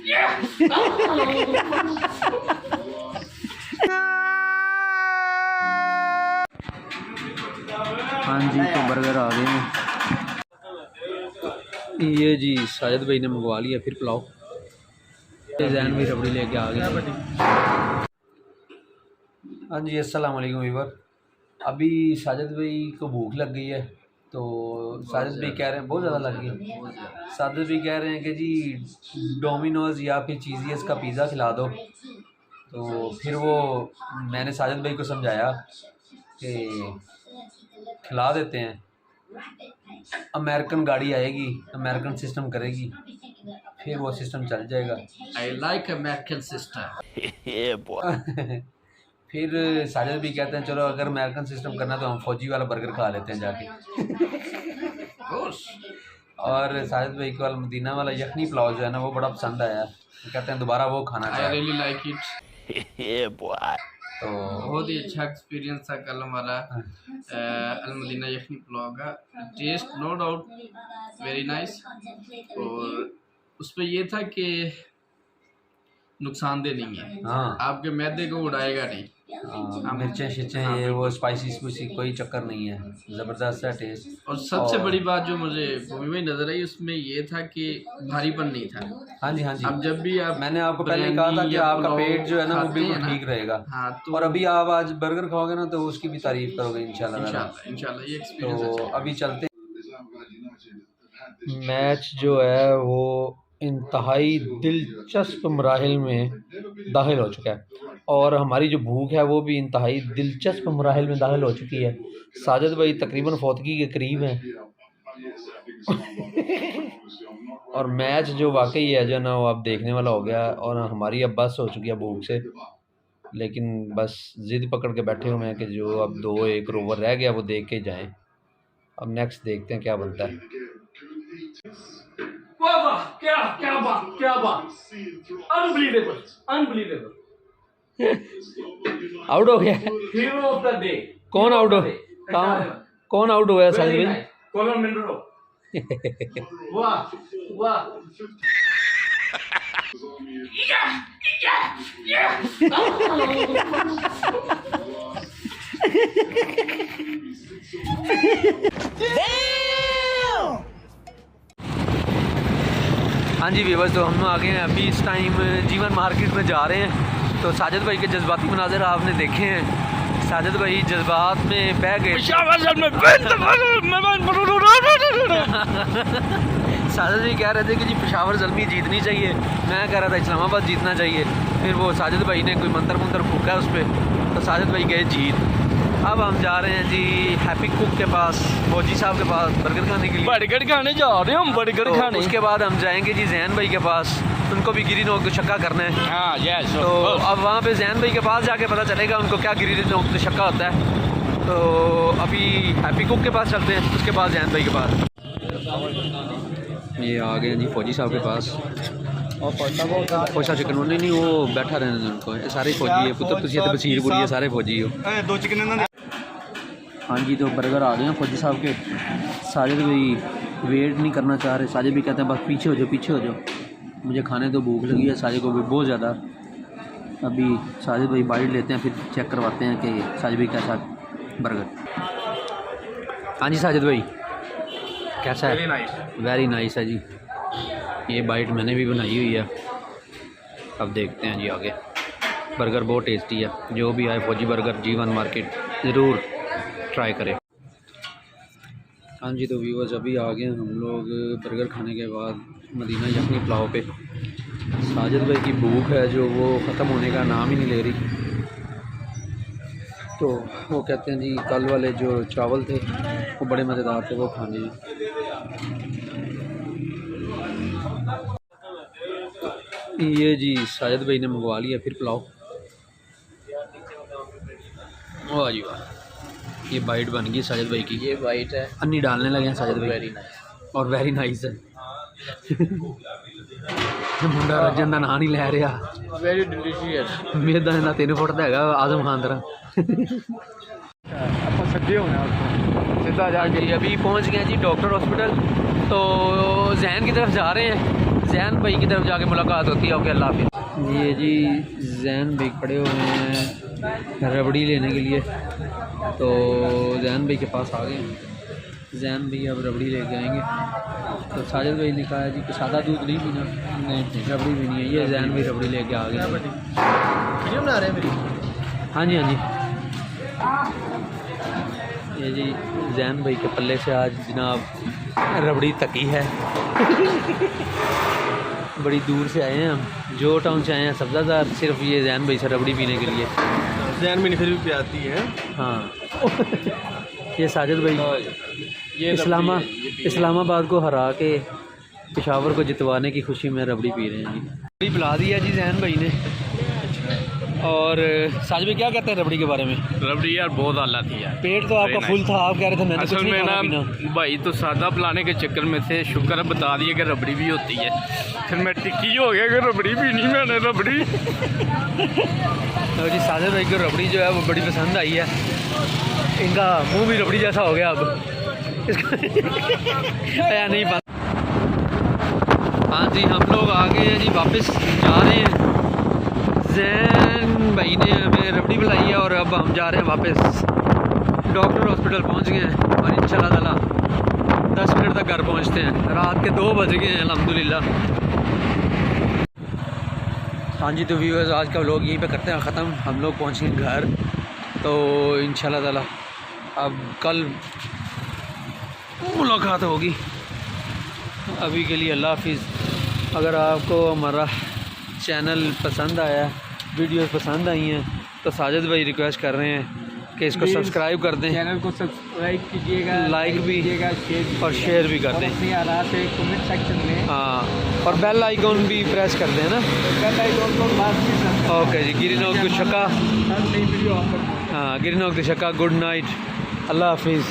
हाँ जी, तो बर्गर आ गए हैं। ये जी साजिद भाई ने मंगवा लिया फिर पुलाव। जैन भी रबड़ी लेके आ गया। हाँ जी, अस्सलाम वालेकुम वीवर। अभी साजिद भाई को भूख लग गई है, तो साजिद भाई कह रहे हैं बहुत ज़्यादा लग गई। साजिद भाई कह रहे हैं कि जी डोमिनोज़ या फिर चीज़ीएस का पिज़्ज़ा खिला दो। तो फिर वो मैंने साजिद भाई को समझाया कि खिला देते हैं, अमेरिकन गाड़ी आएगी, अमेरिकन सिस्टम करेगी, फिर वो सिस्टम चल जाएगा। I like American system. फिर साजिद भी कहते हैं चलो अगर अमेरिकन सिस्टम करना तो हम फौजी वाला बर्गर खा लेते हैं जाके। और साजिद भाई को मदीना वाला यखनी पुलाव जो है ना वो बड़ा पसंद आया, कहते हैं दोबारा वो खाना I चाहिए। really like it. तो बहुत ही अच्छा एक्सपीरियंस था कल हमारा अलमदीना यखनी पुलाव का। Taste no doubt very nice, और उसमें ये था कि नुकसानदेह नहीं है। हाँ, आपके मैदे को उड़ाएगा नहीं। मिर्चें शिर्चें ये वो स्पाइसी स्पूसी कोई चक्कर नहीं है, ज़बरदस्त है टेस्ट। और सबसे बड़ी बात जो मुझे भूमि में नजर आई उसमें ये था कि भारीपन नहीं था। हाँ जी, हाँ जी। अब जब भी आप मैंने आपको पहले कहा था कि आपका पेट जो है ना वो बिल्कुल ठीक रहेगा। हाँ, तो और अभी आप आज बर्गर खाओगे ना तो उसकी भी तारीफ करोगे इंशाल्लाह। इंशाल्लाह ये एक्सपीरियंस तो अच्छा है। अभी चलते। मैच जो है वो इंतहाई दिलचस्प मराहिल में दाखिल हो चुका है, और हमारी जो भूख है वो भी इंतहाई दिलचस्प मराहिल में दाखिल हो चुकी है। साजिद भाई तकरीबन फौतगी के करीब हैं। और मैच जो वाकई है जो ना वो अब देखने वाला हो गया, और हमारी अब बस हो चुकी है भूख से, लेकिन बस ज़िद पकड़ के बैठे हुए हैं कि जो अब 2-1 ओवर रह गया वो देख के जाएं। अब नेक्स्ट देखते हैं क्या बनता है। क्या बात अनबिलीवेबल आउट हो गया। Hero of the day. कौन आउट हो कौन आउट हुआ है साजिद भाई? Colin Munro. वाह वाह। हाँ जी व्यूअर्स, तो हम आ गए हैं अभी इस टाइम जीवन मार्केट में जा रहे हैं। तो साजिद भाई के जज्बाती मनाज़र आपने देखे हैं। साजिद भाई जज्बात में बह गए। साजिद भाई कह रहे थे कि जी पेशावर ज़ल्मी जीतनी चाहिए, मैं कह रहा था इस्लामाबाद जीतना चाहिए। फिर वो साजिद भाई ने कोई मंत्र फूका उस पर, तो साजिद भाई गए जीत। अब हम जा रहे हैं जी हैप्पी कुक के पास, फौजी साहब के पास बर्गर खाने के लिए। बर्गर खाने जा रहे हैं हम, बर्गर खाने। उसके बाद हम जाएंगे जी जैन भाई के पास, उनको भी गिरी नोक शक्का करना है। हाँ यस। तो अब वहाँ पे जैन भाई के पास जाके पता चलेगा उनको क्या गिरी नोक शक्का होता है। तो अभी हैप्पी कुक के पास चलते हैं, उसके बाद जैन भाई के पास। ये आ गए हैं जी फौजी साहब के पास। पैसा चिकन नहीं वो बैठा रहने उनको, सारे फौजी है, पुत्र तुसी बसीरपुरी है, सारे फौजी हो। 2 चिकन। हाँ जी, तो बर्गर आ गए हैं फौजी साहब के। साजिद भाई वेट नहीं करना चाह रहे, साजिद भी कहते हैं बस पीछे हो जाओ, मुझे खाने तो भूख लगी है साजिद को भी बहुत ज़्यादा। अभी साजिद भाई बाइट लेते हैं, फिर चेक करवाते हैं कि साजिद भाई कैसा बर्गर। हाँ जी साजिद भाई कैसा है? वेरी नाइस है जी। ये बाइट मैंने भी बनाई हुई है, अब देखते हैं जी आगे। बर्गर बहुत टेस्टी है, जो भी आए फौजी बर्गर जीवन मार्केट ज़रूर ट्राई करें। हाँ जी, तो व्यूअर्स अभी आ गए हम लोग बर्गर खाने के बाद मदीना यखनी पुलाव पे। साजिद भाई की भूख है जो वो ख़त्म होने का नाम ही नहीं ले रही। तो वो कहते हैं जी कल वाले जो चावल थे वो बड़े मज़ेदार थे, वो खाने हैं। ये जी साजिद भाई ने मंगवा लिया फिर पुलाव। वाह जी वाह, ये बाइट बन गई साजिद भाई की। ये वाइट है, अन्नी डालने लगे हैं साजिद भाई। वेरी नाइस और वेरी नाइस है। मुंडा रजन का नाम नहीं लै रहा। Very delicious. मेदा ना 3 फुट का है आजम खान तरह। ਆਪਾਂ ਸੱਜੇ ਹੋਣਾ ਉੱਥੋਂ ਸਿੱਧਾ ਜਾ ਕੇ। अभी पहुंच गए जी डॉक्टर हॉस्पिटल। तो जैन की तरफ जा रहे हैं। जैन भाई की तरफ जाके मुलाकात होती है। ओके अल्लाह हाफिज़। ये जी जैन भाई खड़े हुए हैं रबड़ी लेने के लिए, तो जैन भाई के पास आ गए हैं। जैन भाई अब रबड़ी लेके आएंगे। तो साजिद भाई ने कहा जी कि सादा दूध नहीं पीना, नहीं रबड़ी भी नहीं है। ये जैन भाई रबड़ी लेके आ गए। वीडियो बना रहे हैं मेरी? हाँ जी हाँ जी। ये जी जैन भाई के पल्ले से आज जनाब रबड़ी तकी है। बड़ी दूर से आए हैं हम, जो टाउन से आए हैं सब्ज़ादार, सिर्फ ये जैन भाई से रबड़ी पीने के लिए। जैन में फिर भी पियाती है। हाँ ये साजिद भाई ये इस्लामाबाद को हरा के पेशावर को जितवाने की खुशी में रबड़ी पी रहे हैं जी। रबड़ी पिला दी है जी जैन भाई ने। और साजिद भाई क्या कहते हैं रबड़ी के बारे में? रबड़ी यार बहुत आला थी यार। पेट तो आपका फुल था, आप कह रहे थे मैंने कुछ असल नहीं में खाना ना पीना। भाई तो सादा पिलाने के चक्कर में थे, शुक्र है बता दिया कि रबड़ी भी होती है। फिर मैं टिक्की हो गया कि रबड़ी भी नहीं, मैंने रबड़ी। तो जी साजिद भाई को रबड़ी जो है वो बड़ी पसंद आई है। इनका मुंह भी रबड़ी जैसा हो गया अब या नहीं पता। हाँ जी हम लोग आ गए हैं जी, वापस जा रहे हैं। जैन भाई ने हमें रबड़ी पिलाई है और अब हम जा रहे हैं वापस। डॉक्टर हॉस्पिटल पहुंच गए हैं और इंशाल्लाह ताला 10 मिनट तक घर पहुंचते हैं। रात के 2 बज गए हैं अल्हम्दुलिल्लाह। हाँ जी तो व्यूअर्स आज का व्लॉग यहीं पे करते हैं ख़त्म। हम लोग पहुँचे घर, तो इंशाल्लाह ताला अब कल मुलाकात होगी। अभी के लिए अल्लाह हाफिज़। अगर आपको हमारा चैनल पसंद आया, वीडियोस पसंद आई हैं, तो साजिद भाई रिक्वेस्ट कर रहे हैं कि इसको सब्सक्राइब कर दें, चैनल को सब्सक्राइब कीजिएगा, लाइक भी कीजिएगा, शेयर भी और शेयर भी कर दें। अपनी आरा से कमेंट सेक्शन में हाँ और बेल आइकॉन भी प्रेस कर दें ना। बेल आइकॉन को लाजमी प्रेस ओके जी गिरिनोक दुशका। हर नई वीडियो आप पर हाँ गिरिनोक दुशका। गुड नाइट, अल्लाह हाफिज़।